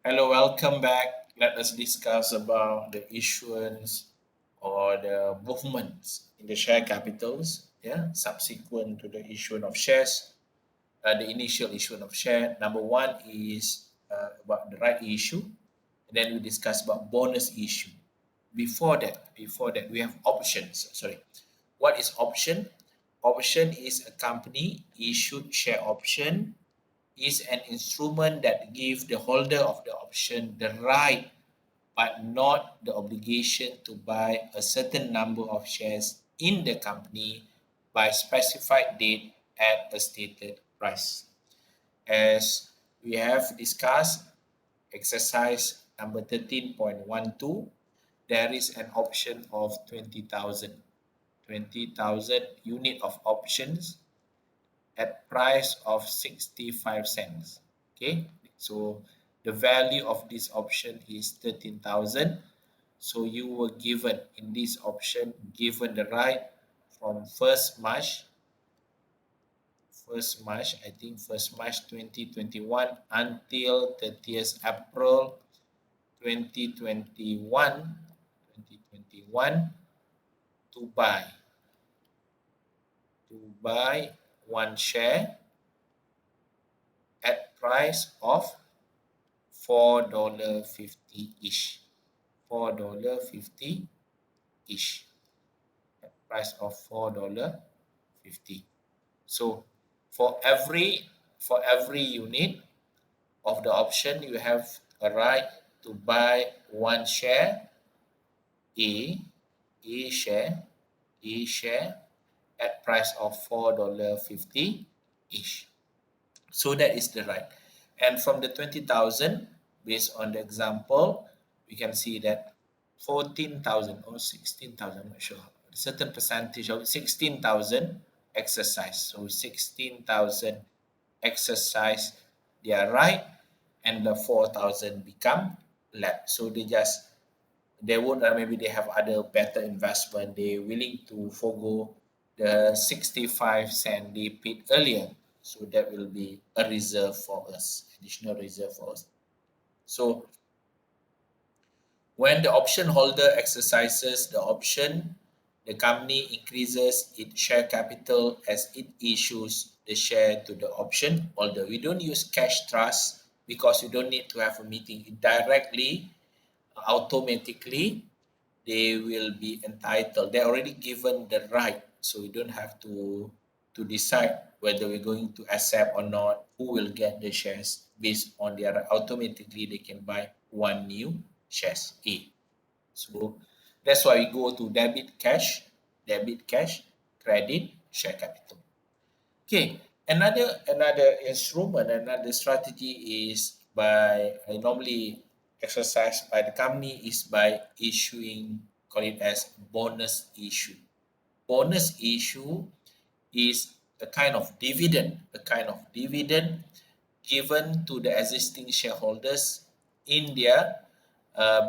Hello, welcome back. Let us discuss about the issuance or the movements in the share capitals, subsequent to the issuance of shares, the initial issuance of share. Number one is about the right issue. And then we discuss about bonus issue. Before that, we have options. Sorry, what is option? Option is a company issued share option is an instrument that gives the holder of the option the right but not the obligation to buy a certain number of shares in the company by specified date at a stated price. As we have discussed, exercise number 13.12, there is an option of 20,000 unit of options at price of 65 cents. Okay, so the value of this option is 13,000. So you were given in this option, given the right from 1st March 2021 until 30th April 2021 to buy one share at price of $4.50 each. $4.50 each. At price of $4.50. So for every unit of the option, you have a right to buy one share, A, A share, A share at price of $4.50 each. So that is the right. And from the 20,000, based on the example, we can see that 14,000 or 16,000, I'm not sure, a certain percentage of 16,000 exercise. So 16,000 exercise their right and the 4,000 become left. So they would maybe they have other better investment. They're willing to forego the 65 cent they paid earlier. So that will be a reserve for us, additional reserve for us. So when the option holder exercises the option, the company increases its share capital as it issues the share to the option holder. We don't use cash trust because you don't need to have a meeting. It directly, automatically, they will be entitled. They're already given the right, so we don't have to decide whether we're going to accept or not, who will get the shares based on their right. Automatically they can buy one new shares A. So that's why we go to debit cash, credit, share capital. Okay, another instrument, another strategy is by normally exercised by the company is by issuing, call it as bonus issue. Bonus issue is a kind of dividend given to the existing shareholders in their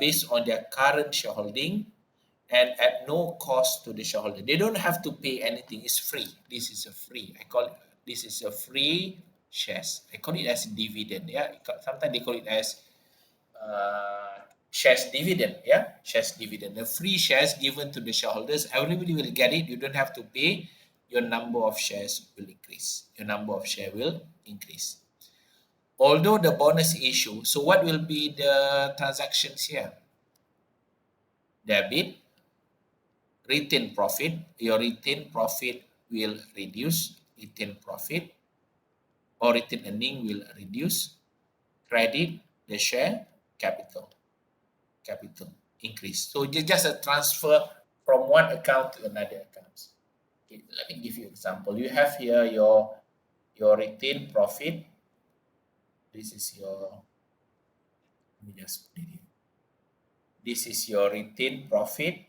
based on their current shareholding and at no cost to the shareholder. They don't have to pay anything. It's free. This is a free. This is a free shares. I call it as dividend. Yeah. Sometimes they call it as shares dividend. Yeah. Shares dividend. The free shares given to the shareholders. Everybody will get it. You don't have to pay. Your number of shares will increase. Your number of share will increase. Although the bonus issue, so what will be the transactions here? Debit, retained profit. Your retained profit will reduce. Retained profit or retained earning will reduce. Credit, the share, capital. Capital increase. So it's just a transfer from one account to another account. Okay, let me give you an example. You have here your retained profit. This is your, let me just put it here. This is your retained profit.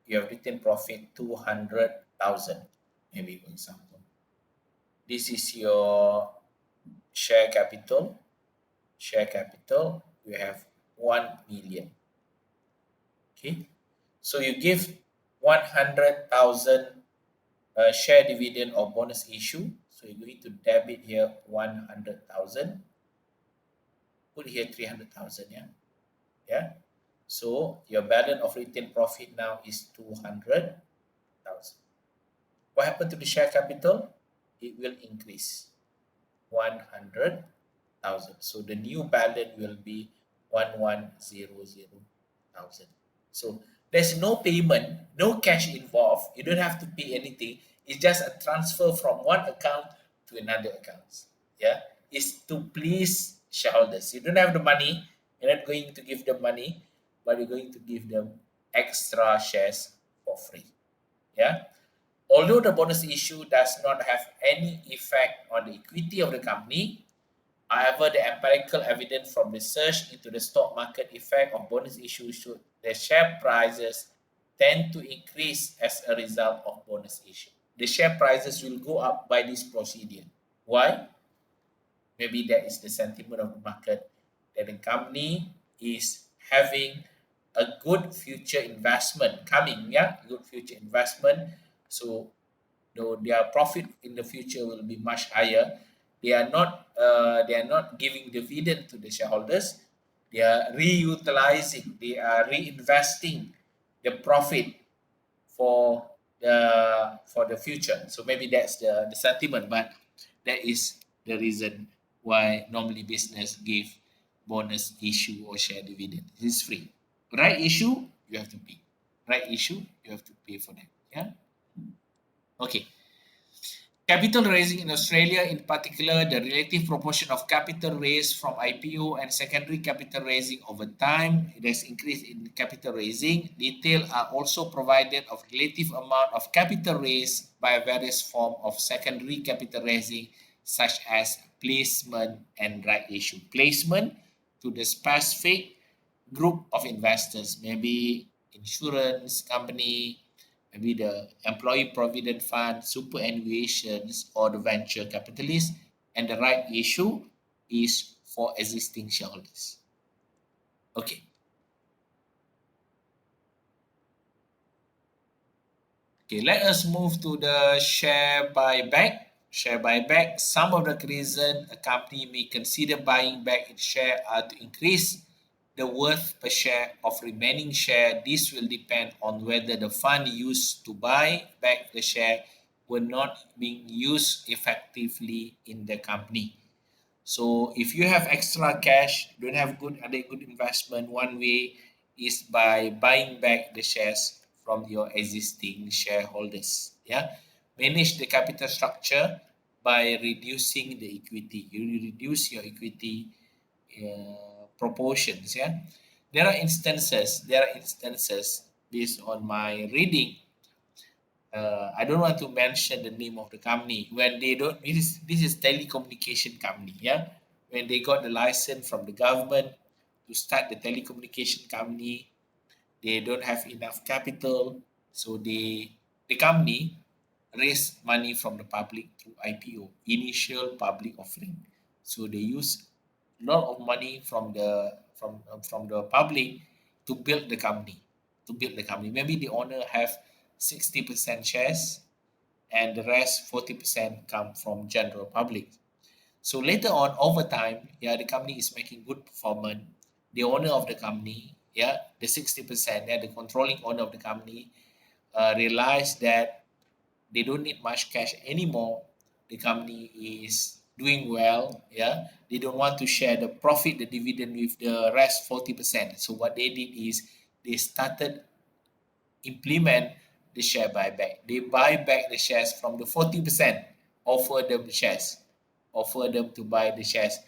You have retained profit 200,000, maybe for example. This is your share capital. Share capital, you have 1 million. Okay, so you give 100,000 share dividend or bonus issue. So you're going to debit here 100,000. Put here 300,000, yeah. Yeah. So your balance of retained profit now is 200,000. What happened to the share capital? It will increase 100,000. So the new balance will be 1100,000. So there's no payment, no cash involved. You don't have to pay anything. It's just a transfer from one account to another account. Yeah. It's to please shareholders. You don't have the money. You're not going to give them money, but you're going to give them extra shares for free. Yeah. Although the bonus issue does not have any effect on the equity of the company, however, the empirical evidence from research into the stock market effect of bonus issue should the share prices tend to increase as a result of bonus issue. The share prices will go up by this procedure. Why? Maybe that is the sentiment of the market that the company is having a good future investment coming, yeah, good future investment. So though their profit in the future will be much higher, they are not giving dividend to the shareholders. They are reutilizing, they are reinvesting the profit for the future. So maybe that's the sentiment, but that is the reason why normally business give bonus issue or share dividend. It's free. Right issue, you have to pay. Right issue, you have to pay for that. Yeah. Okay. Capital raising in Australia, in particular, the relative proportion of capital raised from IPO and secondary capital raising over time, it has increased in capital raising. Detail are also provided of relative amount of capital raised by various form of secondary capital raising, such as placement and right issue. Placement to the specific group of investors, maybe insurance company, maybe the employee provident fund, superannuations, or the venture capitalists. And the right issue is for existing shareholders. Okay. Okay, let us move to the share buyback. Share buyback. Some of the reason a company may consider buying back its share are to increase the worth per share of remaining share. This will depend on whether the fund used to buy back the share were not being used effectively in the company. So if you have extra cash, don't have good investment, one way is by buying back the shares from your existing shareholders. Yeah. Manage the capital structure by reducing the equity. You reduce your equity proportions. Yeah. There are instances based on my reading, I don't want to mention the name of the company when they don't. This is telecommunication company, yeah. When they got the license from the government to start the telecommunication company, they don't have enough capital, so the company raise money from the public through IPO, initial public offering. So they use a lot of money from the public to build the company. To build the company, maybe the owner have 60% shares, and the rest 40% come from general public. So later on, over time, yeah, the company is making good performance. The owner of the company, yeah, the 60%, yeah, the controlling owner of the company, realize that they don't need much cash anymore. The company is doing well. Yeah, they don't want to share the profit, the dividend with the rest 40%. So what they did is they started implement the share buyback. They buy back the shares from the 40%, offer them the shares, offer them to buy the shares.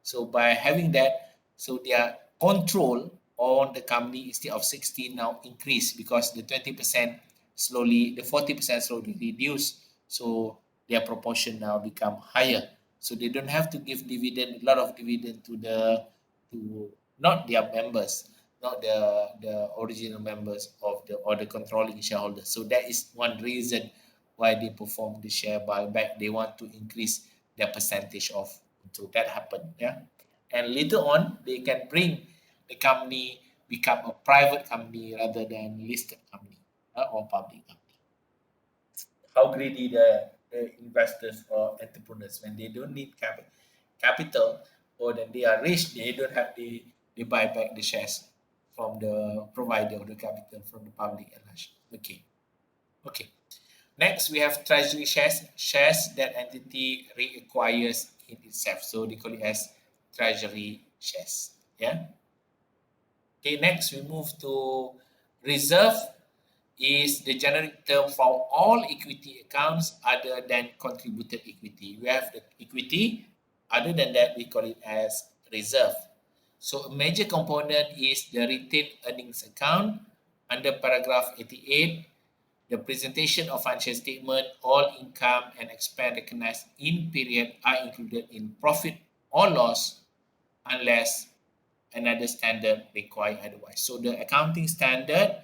So by having that, so their control on the company instead of 60 now increase because the 20% slowly, the 40% slowly reduce. So their proportion now become higher. So they don't have to give dividend, a lot of dividend to not their members, not the original members of the or the controlling shareholders. So that is one reason why they perform the share buyback. They want to increase their percentage of. So that happened, yeah. And later on, they can bring the company become a private company rather than listed company or public company. How greedy the investors or entrepreneurs when they don't need capital, or then they are rich, they don't have they buy back the shares from the provider of the capital from the public at large. Okay. Okay. Next, we have treasury shares, shares that entity reacquires in itself. So they call it as treasury shares. Yeah. Okay. Next, we move to reserve is the generic term for all equity accounts other than contributed equity. We have the equity. Other than that, we call it as reserve. So a major component is the retained earnings account under paragraph 88. The presentation of financial statement, all income and expense recognized in period are included in profit or loss unless another standard require otherwise. So the accounting standard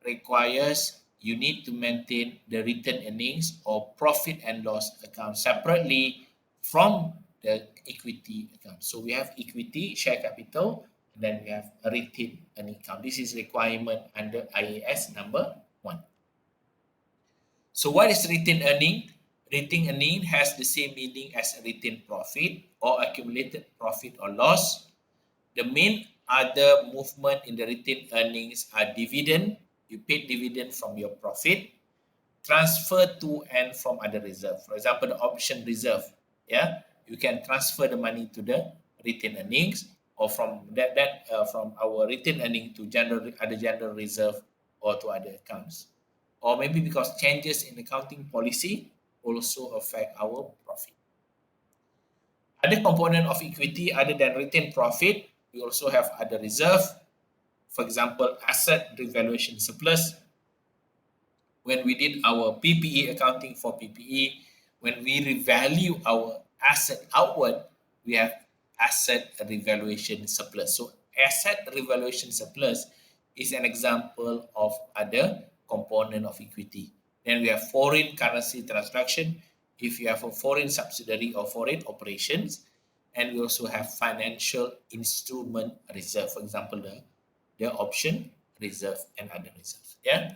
requires you need to maintain the retained earnings or profit and loss account separately from the equity account. So we have equity, share capital, and then we have a retained earning account. This is requirement under IAS number 1. So what is retained earning? Retained earning has the same meaning as retained profit or accumulated profit or loss. The main other movement in the retained earnings are dividend. You pay dividend from your profit, transfer to and from other reserve. For example, the option reserve. Yeah, you can transfer the money to the retained earnings, or from from our retained earning to general reserve or to other accounts. Or maybe because changes in accounting policy also affect our profit. Other component of equity other than retained profit, we also have other reserve. For example, asset revaluation surplus. When we did our PPE accounting for PPE, when we revalue our asset outward, we have asset revaluation surplus. So asset revaluation surplus is an example of other component of equity. Then we have foreign currency transaction. If you have a foreign subsidiary or foreign operations, and we also have financial instrument reserve, for example, the option reserve and other reserves. Yeah.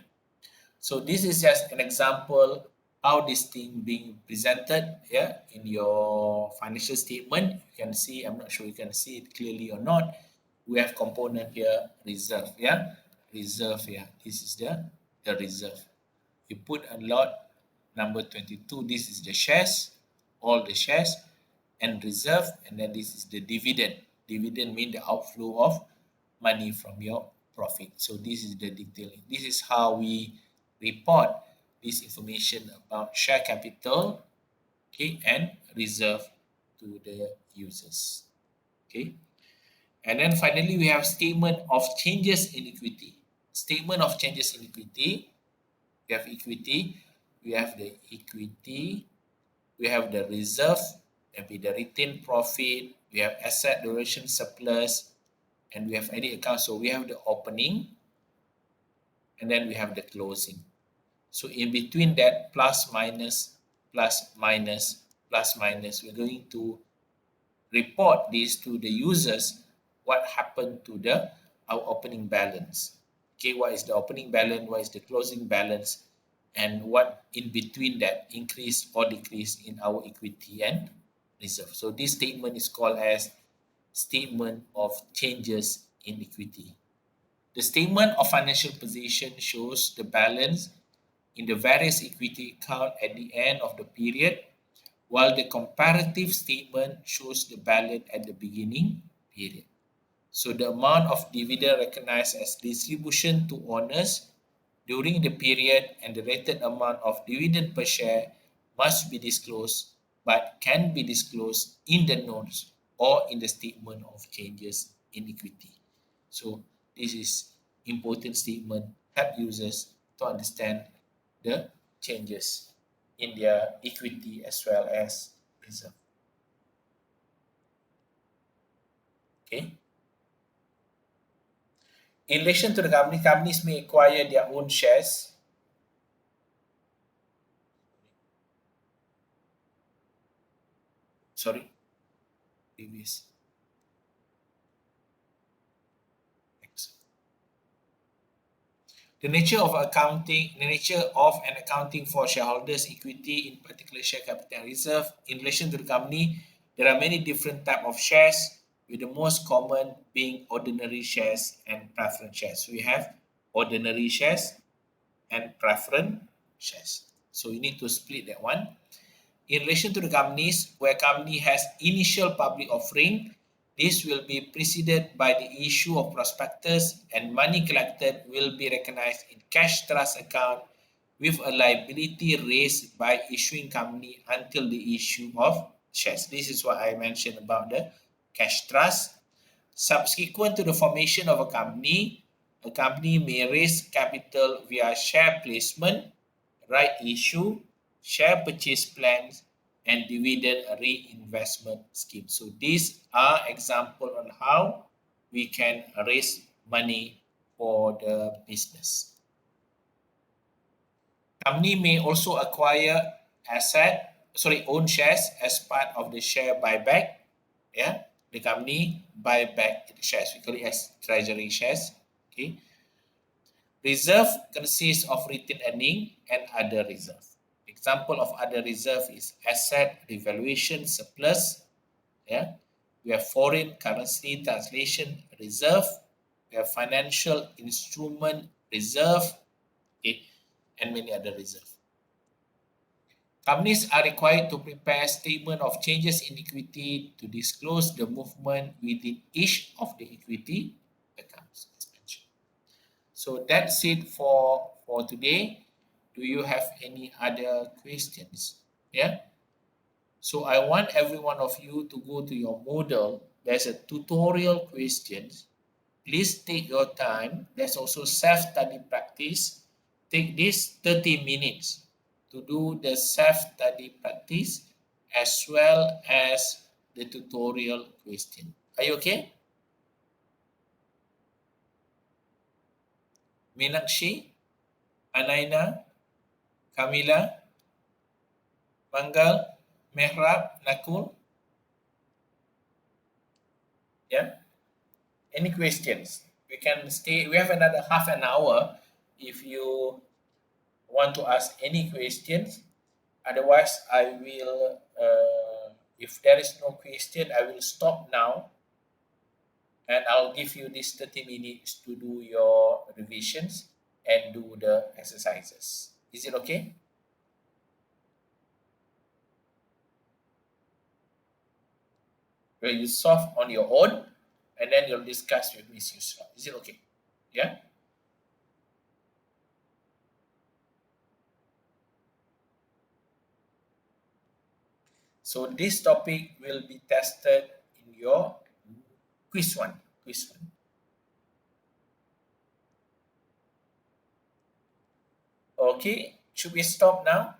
So this is just an example how this thing being presented here in your financial statement. You can see, I'm not sure you can see it clearly or not. We have component here, reserve, yeah? Reserve here. This is the reserve. You put a lot, number 22, this is the shares, all the shares, and reserve, and then this is the dividend. Dividend means the outflow of money from your profit. So this is the detailing. This is how we report this information about share capital, okay, and reserve to the users. Okay. And then finally, we have statement of changes in equity. Statement of changes in equity. We have equity. We have the equity. We have the reserve. Maybe the retained profit. We have asset duration surplus. And we have any account. So we have the opening. And then we have the closing. So in between that, plus, minus, plus, minus, plus, minus, we're going to report this to the users, what happened to our opening balance. Okay, what is the opening balance, what is the closing balance, and what in between that increase or decrease in our equity and reserve. So this statement is called as statement of changes in equity. The statement of financial position shows the balance in the various equity account at the end of the period, while the comparative statement shows the balance at the beginning period. So the amount of dividend recognized as distribution to owners during the period and the rated amount of dividend per share must be disclosed, but can be disclosed in the notes or in the statement of changes in equity. So this is important statement, help users to understand the changes in their equity as well as reserve. Okay. In relation to the company, companies may acquire their own shares. Sorry, previous. Next. The nature of an accounting for shareholders' equity, in particular share capital and reserve. In relation to the company, there are many different type of shares. with the most common being ordinary shares and preference shares. We have ordinary shares and preference shares. So you need to split that one. In relation to the companies, where company has initial public offering, this will be preceded by the issue of prospectus, and money collected will be recognized in cash trust account with a liability raised by issuing company until the issue of shares. This is what I mentioned about the cash trust. Subsequent to the formation of a company may raise capital via share placement, right issue, share purchase plans, and dividend reinvestment scheme. So these are examples on how we can raise money for the business. Company may also acquire own shares as part of the share buyback. Yeah, the company buy back the shares. We call it as treasury shares. Okay. Reserve consists of retained earning and other reserve. Example of other reserve is asset revaluation surplus. Yeah. We have foreign currency translation reserve. We have financial instrument reserve. Okay, and many other reserves. Companies are required to prepare statement of changes in equity to disclose the movement within each of the equity accounts, as mentioned. So that's it for today. Do you have any other questions? Yeah. So I want every one of you to go to your Moodle. There's a tutorial questions. Please take your time. There's also self-study practice. Take this 30 minutes to do the self-study practice as well as the tutorial question. Are you okay? Meenakshi, Anaina, Kamila, Mangal, Mehrab, Nakul? Yeah? Any questions? We can stay. We have another half an hour if you want to ask any questions. Otherwise, I will, if there is no question, I will stop now and I'll give you this 30 minutes to do your revisions and do the exercises. Is it okay? Where you solve on your own and then you'll discuss with Miss Yusra. Is it okay? Yeah? So this topic will be tested in your quiz one. Quiz one. Okay, should we stop now?